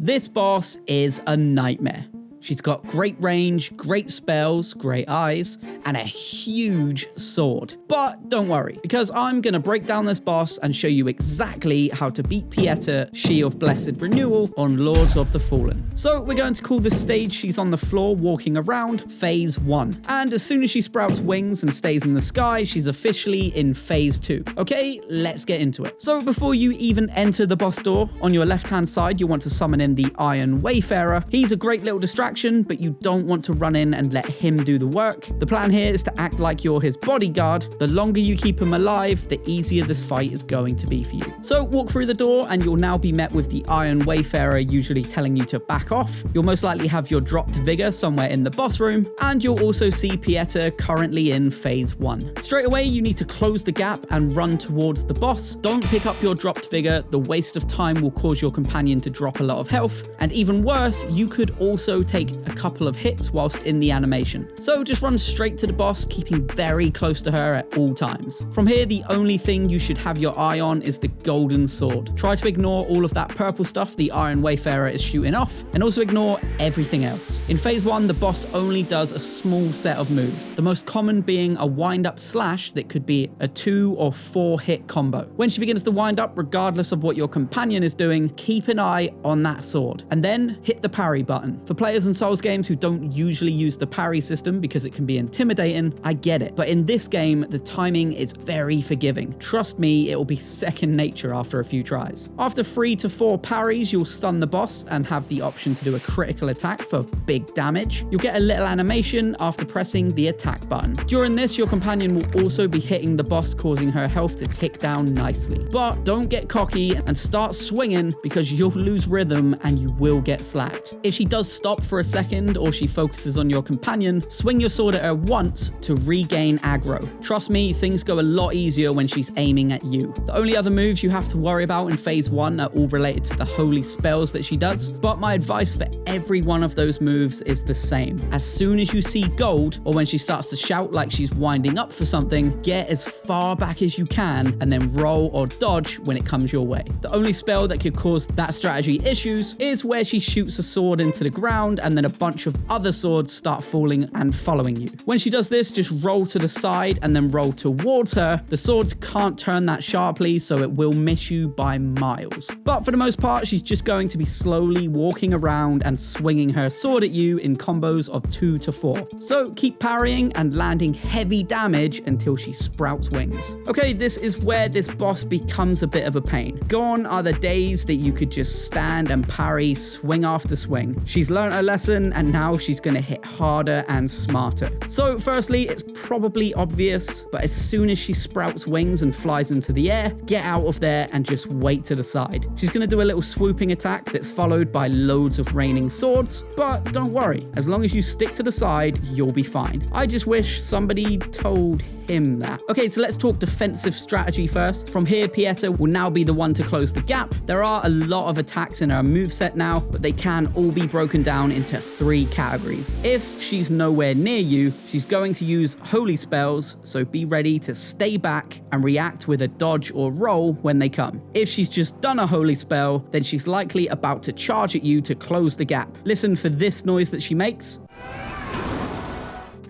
This boss is a nightmare. She's got great range, great spells, great eyes, and a huge sword. But don't worry, because I'm going to break down this boss and show you exactly how to beat Pieta, She of Blessed Renewal, on Lords of the Fallen. So we're going to call this stage she's on the floor walking around Phase 1. And as soon as she sprouts wings and stays in the sky, she's officially in Phase 2. Okay, let's get into it. So before you even enter the boss door, on your left-hand side, you want to summon in the Iron Wayfarer. He's a great little distraction, but you don't want to run in and let him do the work. The plan here is to act like you're his bodyguard. The longer you keep him alive, the easier this fight is going to be for you. So walk through the door and you'll now be met with the Iron Wayfarer usually telling you to back off. You'll most likely have your dropped vigor somewhere in the boss room, and you'll also see Pieta currently in Phase 1. Straight away, you need to close the gap and run towards the boss. Don't pick up your dropped vigor. The waste of time will cause your companion to drop a lot of health, and even worse, you could also take a couple of hits whilst in the animation. So just run straight to the boss, keeping very close to her at all times. From here, the only thing you should have your eye on is the golden sword. Try to ignore all of that purple stuff the Iron Wayfarer is shooting off, and also ignore everything else. In Phase 1, the boss only does a small set of moves, the most common being a wind-up slash that could be a 2 or 4 hit combo. When she begins to wind up, regardless of what your companion is doing, keep an eye on that sword, and then hit the parry button. For players in Souls games who don't usually use the parry system because it can be intimidating, I get it, but in this game, the timing is very forgiving. Trust me, it will be second nature after a few tries. After 3 to 4 parries, you'll stun the boss and have the option to do a critical attack for big damage. You'll get a little animation after pressing the attack button. During this, your companion will also be hitting the boss, causing her health to tick down nicely. But don't get cocky and start swinging, because you'll lose rhythm and you will get slapped. If she does stop for a second or she focuses on your companion, swing your sword at her once to regain aggro. Trust me, things go a lot easier when she's aiming at you. The only other moves you have to worry about in Phase 1 are all related to the holy spells that she does, but my advice for every one of those moves is the same. As soon as you see gold, or when she starts to shout like she's winding up for something, get as far back as you can and then roll or dodge when it comes your way. The only spell that could cause that strategy issues is where she shoots a sword into the ground and then a bunch of other swords start falling and following you. When she does this, just roll to the side and then roll towards her. The swords can't turn that sharply, so it will miss you by miles. But for the most part, she's just going to be slowly walking around and swinging her sword at you in combos of 2 to 4. So keep parrying and landing heavy damage until she sprouts wings. Okay, this is where this boss becomes a bit of a pain. Gone are the days that you could just stand and parry swing after swing. She's learned her lesson, and now she's going to hit harder and smarter. So firstly, it's probably obvious, but as soon as she sprouts wings and flies into the air, get out of there and just wait to the side. She's going to do a little swooping attack that's followed by loads of raining swords, but don't worry, as long as you stick to the side, you'll be fine. I just wish somebody told him that. Okay, so let's talk defensive strategy first. From here, Pieta will now be the one to close the gap. There are a lot of attacks in her moveset now, but they can all be broken down into 3 categories. If she's nowhere near you, she's going to use holy spells, so be ready to stay back and react with a dodge or roll when they come. If she's just done a holy spell, then she's likely about to charge at you to close the gap. Listen for this noise that she makes.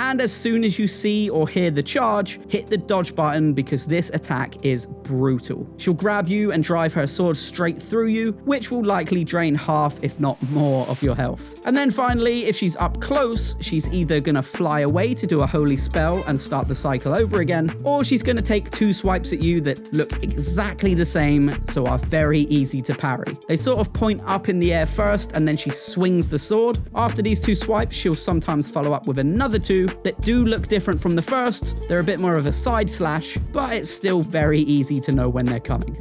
And as soon as you see or hear the charge, hit the dodge button, because this attack is brutal. She'll grab you and drive her sword straight through you, which will likely drain half, if not more, of your health. And then finally, if she's up close, she's either gonna fly away to do a holy spell and start the cycle over again, or she's gonna take 2 swipes at you that look exactly the same, so are very easy to parry. They sort of point up in the air first, and then she swings the sword. After these 2 swipes, she'll sometimes follow up with another 2 that do look different from the first. They're a bit more of a side slash, but it's still very easy to know when they're coming.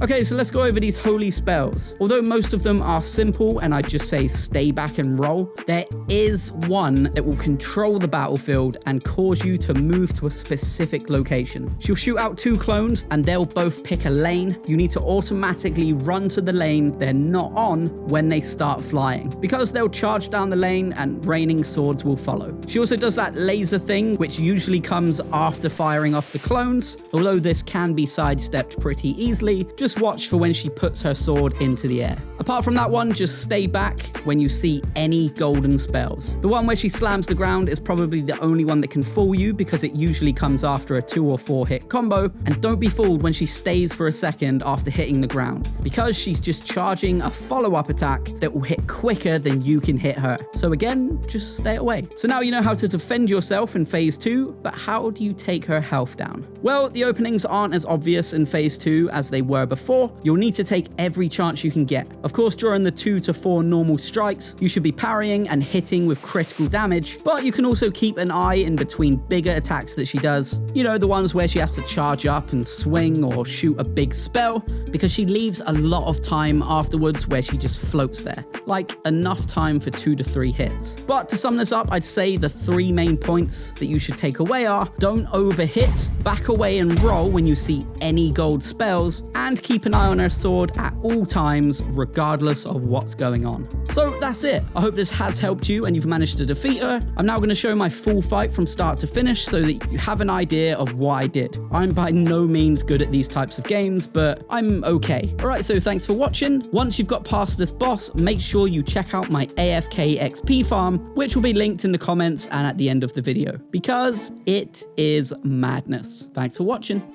Okay, so let's go over these holy spells. Although most of them are simple and I'd just say stay back and roll, there is one that will control the battlefield and cause you to move to a specific location. She'll shoot out 2 clones and they'll both pick a lane. You need to automatically run to the lane they're not on when they start flying, because they'll charge down the lane and raining swords will follow. She also does that laser thing, which usually comes after firing off the clones. Although this can be sidestepped pretty easily, just just watch for when she puts her sword into the air. Apart from that one, just stay back when you see any golden spells. The one where she slams the ground is probably the only one that can fool you because it usually comes after a 2 or 4 hit combo, and don't be fooled when she stays for a second after hitting the ground, because she's just charging a follow-up attack that will hit quicker than you can hit her. So again, just stay away. So now you know how to defend yourself in phase 2, but how do you take her health down? Well, the openings aren't as obvious in phase 2 as they were before. You'll need to take every chance you can get. Of course, during the 2 to 4 normal strikes, you should be parrying and hitting with critical damage, but you can also keep an eye in between bigger attacks that she does. You know, the ones where she has to charge up and swing or shoot a big spell, because she leaves a lot of time afterwards where she just floats there. Like enough time for 2 to 3 hits. But to sum this up, I'd say the 3 main points that you should take away are: don't overhit, back away and roll when you see any gold spells, and keep an eye on her sword at all times, regardless of what's going on. So that's it. I hope this has helped you and you've managed to defeat her. I'm now going to show my full fight from start to finish so that you have an idea of what I did. I'm by no means good at these types of games, but I'm okay. Alright, so thanks for watching. Once you've got past this boss, make sure you check out my AFK XP farm, which will be linked in the comments and at the end of the video, because it is madness. Thanks for watching.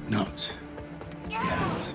Not yet.